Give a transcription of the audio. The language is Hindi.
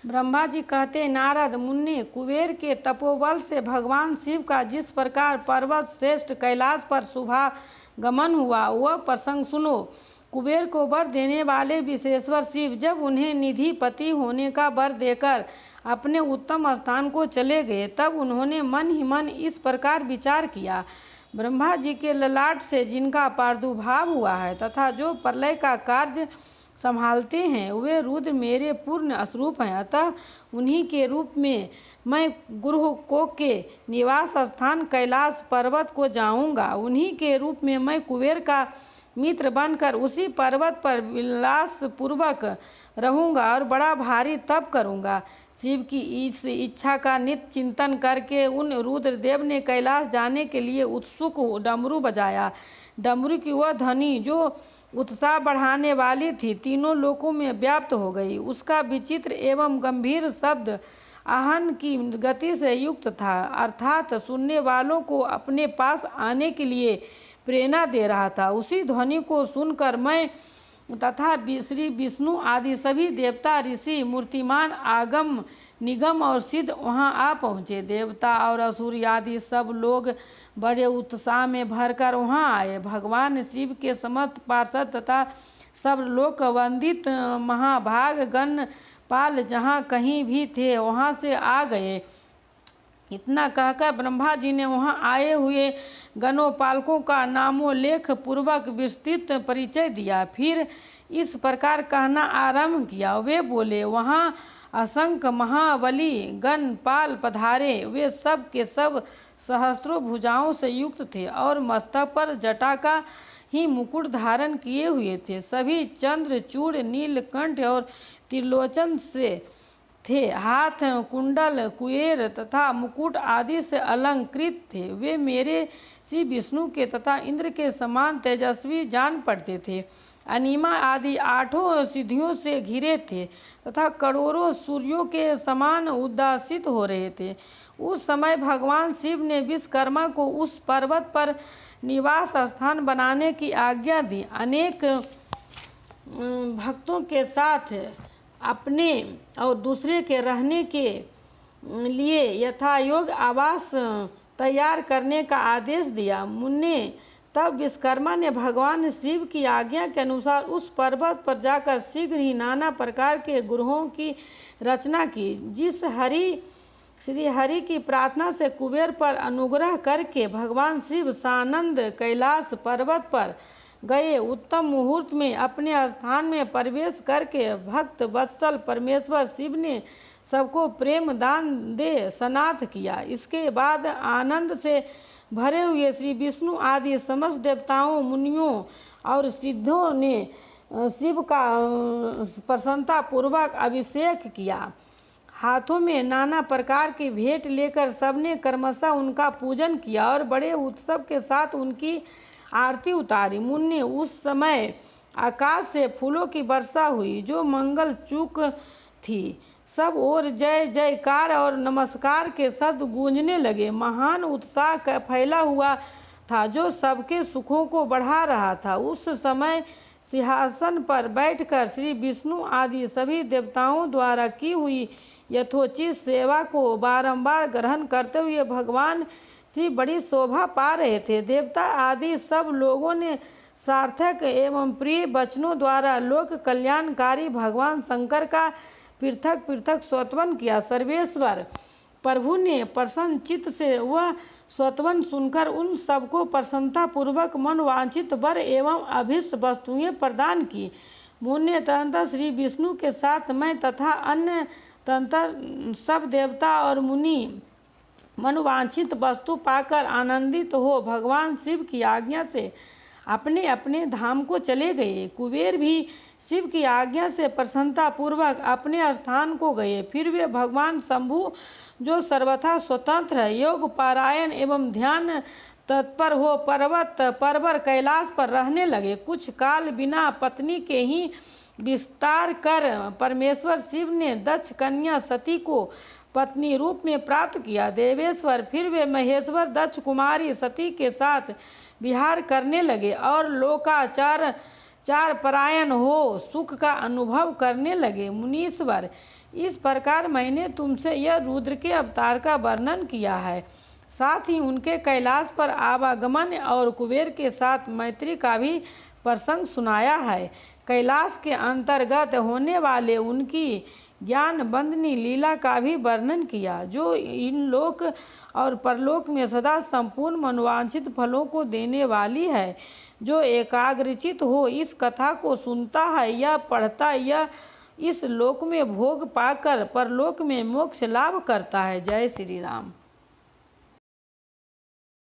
ब्रह्मा जी कहते, नारद मुनि, कुबेर के तपोबल से भगवान शिव का जिस प्रकार पर्वत श्रेष्ठ कैलाश पर शुभागमन हुआ वह प्रसंग सुनो। कुबेर को वर देने वाले विश्वेश्वर शिव जब उन्हें निधिपति होने का वर देकर अपने उत्तम स्थान को चले गए, तब उन्होंने मन ही मन इस प्रकार विचार किया, ब्रह्मा जी के ललाट से जिनका प्रादुर्भाव हुआ है तथा जो प्रलय का कार्य संभालते हैं, वे रुद्र मेरे पूर्ण स्वरूप हैं। अतः उन्हीं के रूप में मैं गुरु के निवास स्थान कैलाश पर्वत को जाऊंगा। उन्हीं के रूप में मैं कुबेर का मित्र बनकर उसी पर्वत पर विलास पूर्वक रहूंगा और बड़ा भारी तप करूंगा। शिव की इस इच्छा का नित्य चिंतन करके उन रुद्रदेव ने कैलाश जाने के लिए उत्सुक डमरू बजाया। डमरू की वह ध्वनि जो उत्साह बढ़ाने वाली थी, तीनों लोकों में व्याप्त हो गई। उसका विचित्र एवं गंभीर शब्द आहन की गति से युक्त था, अर्थात सुनने वालों को अपने पास आने के लिए प्रेरणा दे रहा था। उसी ध्वनि को सुनकर मैं तथा श्री विष्णु आदि सभी देवता, ऋषि, मूर्तिमान, आगम, निगम और सिद्ध वहां आ पहुँचे। देवता और असुर आदि सब लोग बड़े उत्साह में भरकर वहां आए। भगवान शिव के समस्त पार्षद तथा सब लोक वंदित महाभाग गण पाल जहाँ कहीं भी थे वहां से आ गए। इतना कहकर ब्रह्मा जी ने वहां आए हुए गणों पालकों का नामोल्लेख पूर्वक विस्तृत परिचय दिया। फिर इस प्रकार कहना आरंभ किया। वे बोले, वहां असंख्य महाबली गण पाल पधारे। वे सब के सब सहस्त्रों भुजाओं से युक्त थे और मस्तक पर जटा का ही मुकुट धारण किए हुए थे। सभी चंद्रचूड़, नीलकंठ और त्रिलोचन से थे। हाथ कुंडल, कुएर तथा मुकुट आदि से अलंकृत थे। वे मेरे श्री विष्णु के तथा इंद्र के समान तेजस्वी जान पड़ते थे। अनिमा आदि आठों सिद्धियों से घिरे थे तथा करोड़ों सूर्यों के समान उद्भासित हो रहे थे। उस समय भगवान शिव ने विश्वकर्मा को उस पर्वत पर निवास स्थान बनाने की आज्ञा दी। अनेक भक्तों के साथ अपने और दूसरे के रहने के लिए यथायोग्य आवास तैयार करने का आदेश दिया। मुन्ने तब विश्वकर्मा ने भगवान शिव की आज्ञा के अनुसार उस पर्वत पर जाकर शीघ्र ही नाना प्रकार के गृहों की रचना की। श्री हरि की प्रार्थना से कुबेर पर अनुग्रह करके भगवान शिव सानंद कैलाश पर्वत पर गए। उत्तम मुहूर्त में अपने स्थान में प्रवेश करके भक्त वत्सल परमेश्वर शिव ने सबको प्रेम दान दे सनाथ किया। इसके बाद आनंद से भरे हुए श्री विष्णु आदि समस्त देवताओं, मुनियों और सिद्धों ने शिव का प्रसन्नता पूर्वक अभिषेक किया। हाथों में नाना प्रकार की भेंट लेकर सबने क्रमशः उनका पूजन किया और बड़े उत्सव के साथ उनकी आरती उतारी। मुन्ने उस समय आकाश से फूलों की वर्षा हुई जो मंगल चूक थी। सब ओर जय जयकार और नमस्कार के शब्द गूंजने लगे। महान उत्साह फैला हुआ था जो सबके सुखों को बढ़ा रहा था। उस समय सिंहासन पर बैठकर श्री विष्णु आदि सभी देवताओं द्वारा की हुई यथोचित सेवा को बारंबार ग्रहण करते हुए भगवान श्री बड़ी शोभा पा रहे थे। देवता आदि सब लोगों ने सार्थक एवं प्रिय वचनों द्वारा लोक कल्याणकारी भगवान शंकर का पृथक पृथक स्तोत्र किया। सर्वेश्वर प्रभु ने प्रसन्न चित्त से वह स्तोत्र सुनकर उन सबको प्रसन्नता पूर्वक मनवांछित वर एवं अभीष्ट वस्तुएं प्रदान की। मुन्ने तदनंतर श्री विष्णु के साथ मैं तथा अन्य तदनंतर सब देवता और मुनि मनोवांछित वस्तु पाकर आनंदित हो भगवान शिव की आज्ञा से अपने अपने धाम को चले गए। कुबेर भी शिव की आज्ञा से प्रसन्नता पूर्वक अपने स्थान को गए। फिर वे भगवान शंभु जो सर्वथा स्वतंत्र है, योग पारायण एवं ध्यान तत्पर हो पर्वत परवर कैलाश पर रहने लगे। कुछ काल बिना पत्नी के ही विस्तार कर परमेश्वर शिव ने दक्ष कन्या सती को पत्नी रूप में प्राप्त किया। देवेश्वर फिर वे महेश्वर दक्ष कुमारी सती के साथ विहार करने लगे और लोकाचार चार परायण हो सुख का अनुभव करने लगे। मुनीश्वर, इस प्रकार मैंने तुमसे यह रुद्र के अवतार का वर्णन किया है, साथ ही उनके कैलाश पर आवागमन और कुबेर के साथ मैत्री का भी प्रसंग सुनाया है। कैलाश के अंतर्गत होने वाले उनकी ज्ञान बंदनी लीला का भी वर्णन किया, जो इन लोक और परलोक में सदा संपूर्ण मनोवांछित फलों को देने वाली है। जो एकाग्रचित हो इस कथा को सुनता है या पढ़ता या इस लोक में भोग पाकर परलोक में मोक्ष लाभ करता है। जय श्री राम।